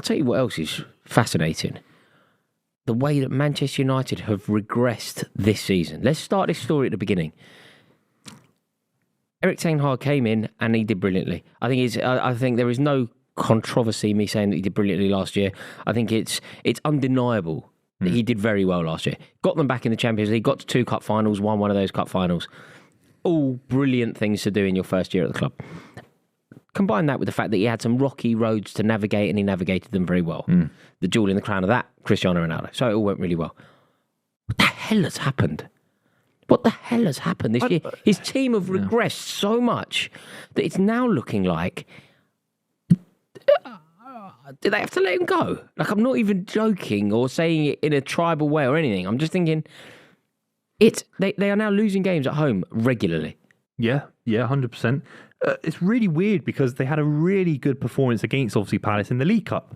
I'll tell you what else is fascinating. The way that Manchester United have regressed this season. Let's start this story at the beginning. Erik Ten Hag came in and he did brilliantly. I think there is no controversy me saying that he did brilliantly last year. I think it's undeniable that he did very well last year. Got them back in the Champions League, got to 2 cup finals, won one of those cup finals. All brilliant things to do in your first year at the club. Combine that with the fact that he had some rocky roads to navigate and he navigated them very well. The jewel in the crown of that, Cristiano Ronaldo. So it all went really well. What the hell has happened? What the hell has happened this year? His team have regressed so much that it's now looking like... Did they have to let him go? Like, I'm not even joking or saying it in a tribal way or anything. I'm just thinking... They are now losing games at home regularly. Yeah, 100%. It's really weird because they had a really good performance against, obviously, Palace in the League Cup.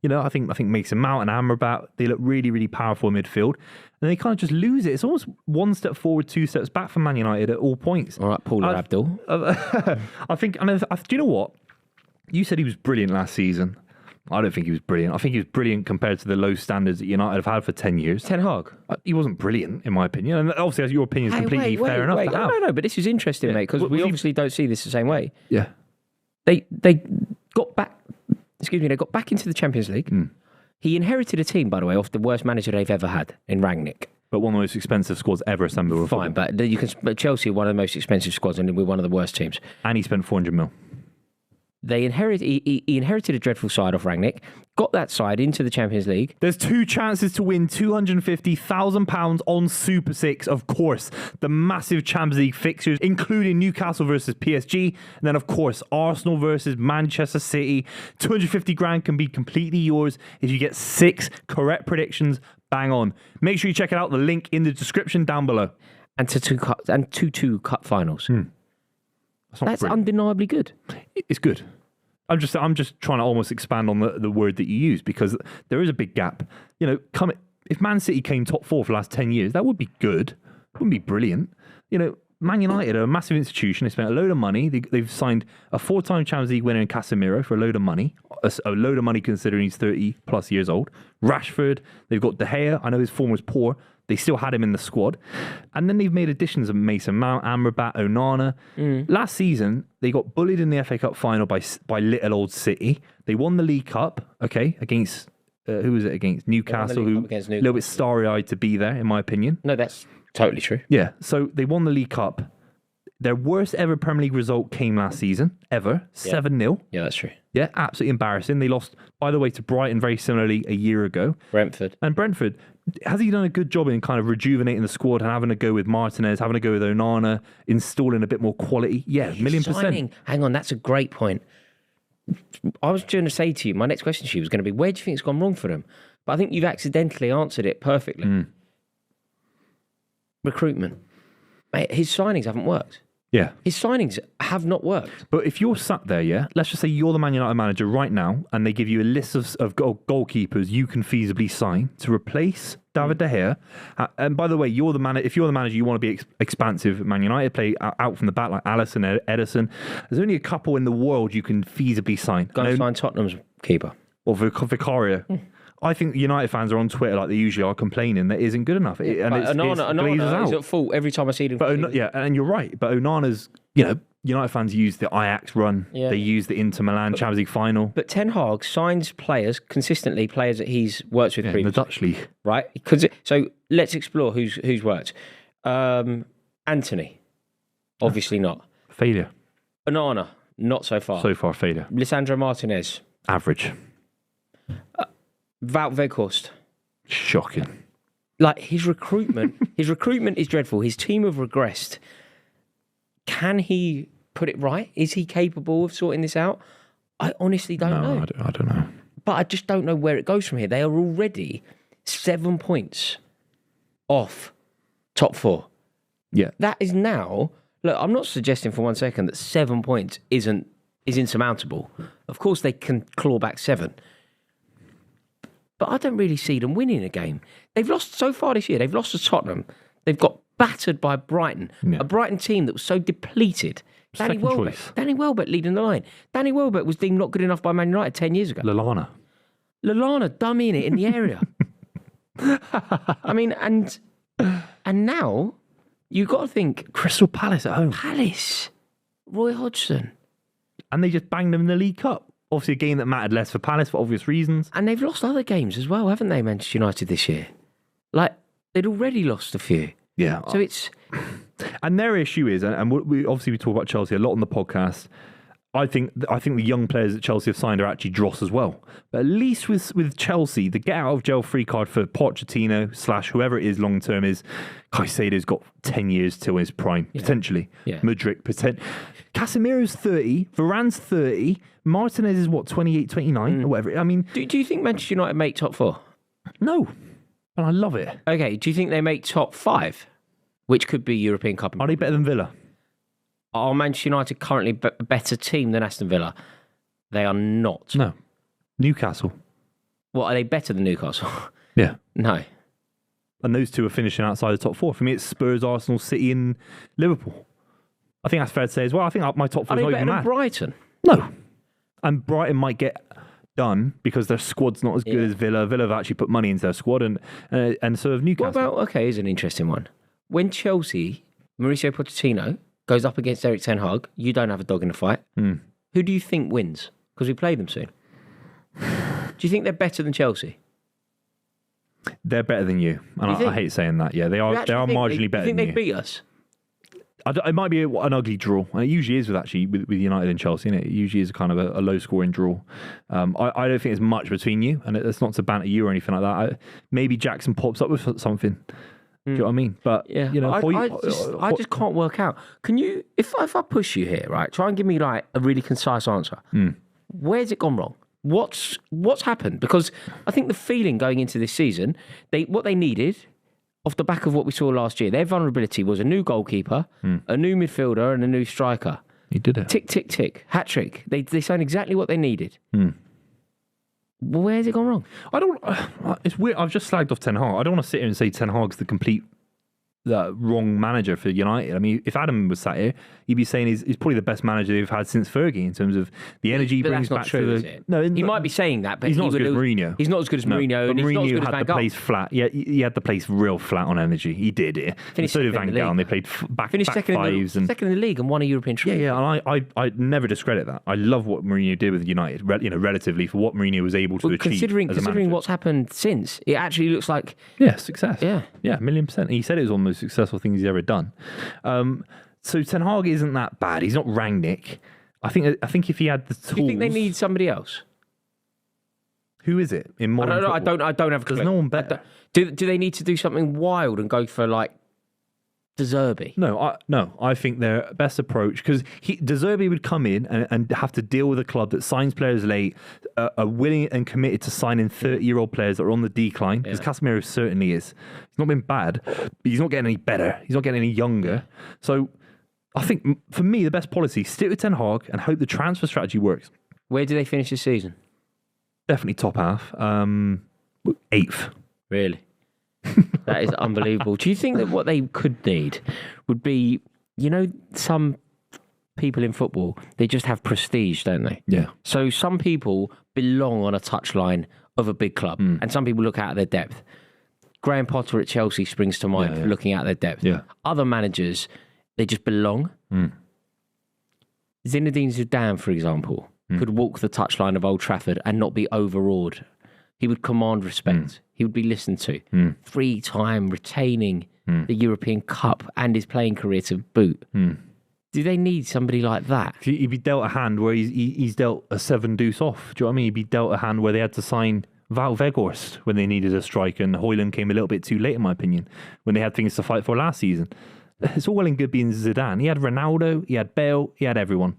You know, I think Mason Mount and Amrabat, they look really, really powerful in midfield. And they kind of just lose it. It's almost 1 step forward, 2 steps back for Man United at all points. All right, Paula Abdul. I think, do you know what? You said he was brilliant last season. I don't think he was brilliant. I think he was brilliant compared to the low standards that United have had for 10 years. Ten Hag? He wasn't brilliant, in my opinion. And obviously, your opinion is completely fair enough. No, but this is interesting, mate, because we obviously don't see this the same way. Yeah. They got back... they got back into the Champions League. He inherited a team, by the way, off the worst manager they've ever had in Rangnick. But one of the most expensive squads ever assembled. Fine, but Chelsea are one of the most expensive squads and we're one of the worst teams. And he spent 400 mil. He inherited a dreadful side off Rangnick, got that side into the Champions League. There's 2 chances to win £250,000 on Super 6, of course. The massive Champions League fixtures, including Newcastle versus PSG. And then, of course, Arsenal versus Manchester City. 250 grand can be completely yours if you get 6 correct predictions. Bang on. Make sure you check it out. The link in the description down below. And to 2 cup finals. That's brilliant. Undeniably good. It's good. I'm just trying to almost expand on the word that you use because there is a big gap. You know, if Man City came top 4 for the last 10 years, that would be good. It wouldn't be brilliant. You know, Man United are a massive institution. They spent a load of money. They've signed a 4-time Champions League winner in Casemiro for a load of money. A load of money considering he's 30 plus years old. Rashford, they've got De Gea. I know his form was poor. They still had him in the squad. And then they've made additions of Mason Mount, Amrabat, Onana. Last season, they got bullied in the FA Cup final by little old City. They won the League Cup, against, who was it against? Newcastle, who a little bit starry-eyed to be there, in my opinion. No, that's totally true. Yeah, so they won the League Cup. Their worst ever Premier League result came last season, ever, 7-0. Yeah, that's true. Yeah, absolutely embarrassing. They lost, by the way, to Brighton very similarly a year ago. Brentford. Has he done a good job in kind of rejuvenating the squad and having a go with Martinez, having a go with Onana, installing a bit more quality? Yeah, $1,000,000%. Hang on, that's a great point. I was going to say to you, my next question to you was going to be, where do you think it's gone wrong for them? But I think you've accidentally answered it perfectly. Recruitment. Mate, his signings haven't worked. Yeah. His signings have not worked. But if you're sat there, yeah, let's just say you're the Man United manager right now and they give you a list of goalkeepers you can feasibly sign to replace David De Gea. And by the way, if you're the manager, you want to be expansive. Man United play out from the back like Alisson, Ederson. There's only a couple in the world you can feasibly sign. Go and sign Tottenham's keeper. Or Vicario. I think United fans are on Twitter like they usually are complaining that isn't good enough. Onana is at fault every time I see them. And you're right. But Onana's, United fans use the Ajax run. Yeah. They use the Inter Milan Champions League final. But Ten Hag signs players consistently, players that he's worked with previously. In the Dutch league. Right? So let's explore who's worked. Anthony, obviously not. Failure. Onana, not so far. So far, failure. Lisandro Martinez. Average. Wout Weghorst. Shocking. Like his recruitment is dreadful. His team have regressed. Can he put it right? Is he capable of sorting this out? I honestly don't know. I don't know. But I just don't know where it goes from here. They are already 7 points off top 4. Yeah. That is now... Look, I'm not suggesting for 1 second that 7 points is insurmountable. Of course they can claw back 7. But I don't really see them winning a game. They've lost so far this year. They've lost to Tottenham. They've got battered by Brighton. Yeah. A Brighton team that was so depleted. Danny Welbeck leading the line. Danny Welbeck was deemed not good enough by Man United 10 years ago. Lallana. Lallana dummying it in the area. I mean, and now you've got to think Crystal Palace at home. Palace, Roy Hodgson. And they just banged them in the League Cup. Obviously a game that mattered less for Palace for obvious reasons. And they've lost other games as well, haven't they, Manchester United this year? Like, they'd already lost a few. Yeah. So it's... And their issue is, and we talk about Chelsea a lot on the podcast, I think the young players that Chelsea have signed are actually dross as well. But at least with Chelsea, the get out of jail free card for Pochettino / whoever it is long term is Caicedo's got 10 years till his prime, potentially. Yeah. Mudryk, Casemiro's 30, Varane's 30, Martinez is 28, 29 or whatever. I mean, Do you think Manchester United make top 4? no. And I love it. Okay, do you think they make top 5? Which could be European Cup. Are they better than Villa? Are Manchester United currently a better team than Aston Villa? They are not. No. Newcastle. What, are they better than Newcastle? Yeah. No. And those two are finishing outside the top 4. For me, it's Spurs, Arsenal, City and Liverpool. I think that's fair to say as well. I think my top 4 Are is they not better even than mad. Brighton? No. And Brighton might get done because their squad's not as good as Villa. Villa have actually put money into their squad and so have Newcastle. What about, okay, here's an interesting one. When Chelsea, Mauricio Pochettino, goes up against Erik Ten Hag, you don't have a dog in the fight. Who do you think wins? Because we play them soon. Do you think they're better than Chelsea? They're better than you. And I hate saying that. Yeah, they are marginally better than you. Do you think they beat us? It might be an ugly draw. And it usually is with United and Chelsea. It usually is kind of a low-scoring draw. I don't think there's much between you, and it's not to banter you or anything like that. Maybe Jackson pops up with something. Do you know what I mean? But yeah, I just can't work out. Can you, if I push you here, right? Try and give me like a really concise answer. Where's it gone wrong? What's happened? Because I think the feeling going into this season, what they needed. Off the back of what we saw last year, their vulnerability was a new goalkeeper, a new midfielder, and a new striker. He did it. Tick, tick, tick. Hat trick. They signed exactly what they needed. Where's it gone wrong? It's weird. I've just slagged off Ten Hag. I don't want to sit here and say Ten Hag's the complete wrong manager for United. I mean, if Adam was sat here, he'd be saying he's probably the best manager they've had since Fergie in terms of the energy he brings back true, to is the... it? No, he might be saying that, but he's not as good as Mourinho. He's not as good as Mourinho, and he's not as good as Van had the Gaal. place flat. Yeah, he had the place real flat on energy. He did it. Finished so did second Van in the Gaal, and league. they played back second fives. second in the league and won a European trophy. Yeah, and I never discredit that. I love what Mourinho did with United, relatively for what Mourinho was able to achieve Considering what's happened since, it actually looks like... Yeah, success. Yeah. Yeah, 1,000,000%. He said it was one of the most successful things he's ever done. So Ten Hag isn't that bad. He's not Rangnick. I think if he had the tools... Do you think they need somebody else? Who is it in modern football? I don't have a clue. There's no one better. Do they need to do something wild and go for like De Zerbi? No, I think their best approach, because De Zerbi would come in and have to deal with a club that signs players late, are willing and committed to signing 30-year-old players that are on the decline, because Casemiro certainly is. He's not been bad, but he's not getting any better. He's not getting any younger. So I think, for me, the best policy, stick with Ten Hag and hope the transfer strategy works. Where do they finish this season? Definitely top half. 8th. Really? That is unbelievable. Do you think that what they could need would be, some people in football, they just have prestige, don't they? Yeah. So some people belong on a touchline of a big club, and some people look out at their depth. Graham Potter at Chelsea springs to mind for looking at their depth. Yeah. Other managers, they just belong. Zinedine Zidane, for example, could walk the touchline of Old Trafford and not be overawed. He would command respect. He would be listened to. 3-time retaining the European Cup and his playing career to boot. Do they need somebody like that? He'd be dealt a hand where he's dealt a 7 deuce off. Do you know what I mean? He'd be dealt a hand where they had to sign Val Weghorst when they needed a striker, and Højlund came a little bit too late, in my opinion, when they had things to fight for last season. It's all well and good being Zidane. He had Ronaldo, he had Bale, he had everyone.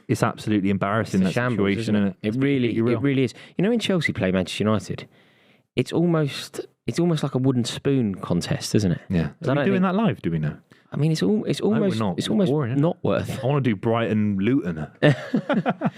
It's absolutely embarrassing, that shambles, situation. Isn't it? It really is. When Chelsea play Manchester United, it's almost like a wooden spoon contest, isn't it? Yeah. Are we doing that live? Do we know? I mean, it's almost boring, not worth. I want to do Brighton Luton.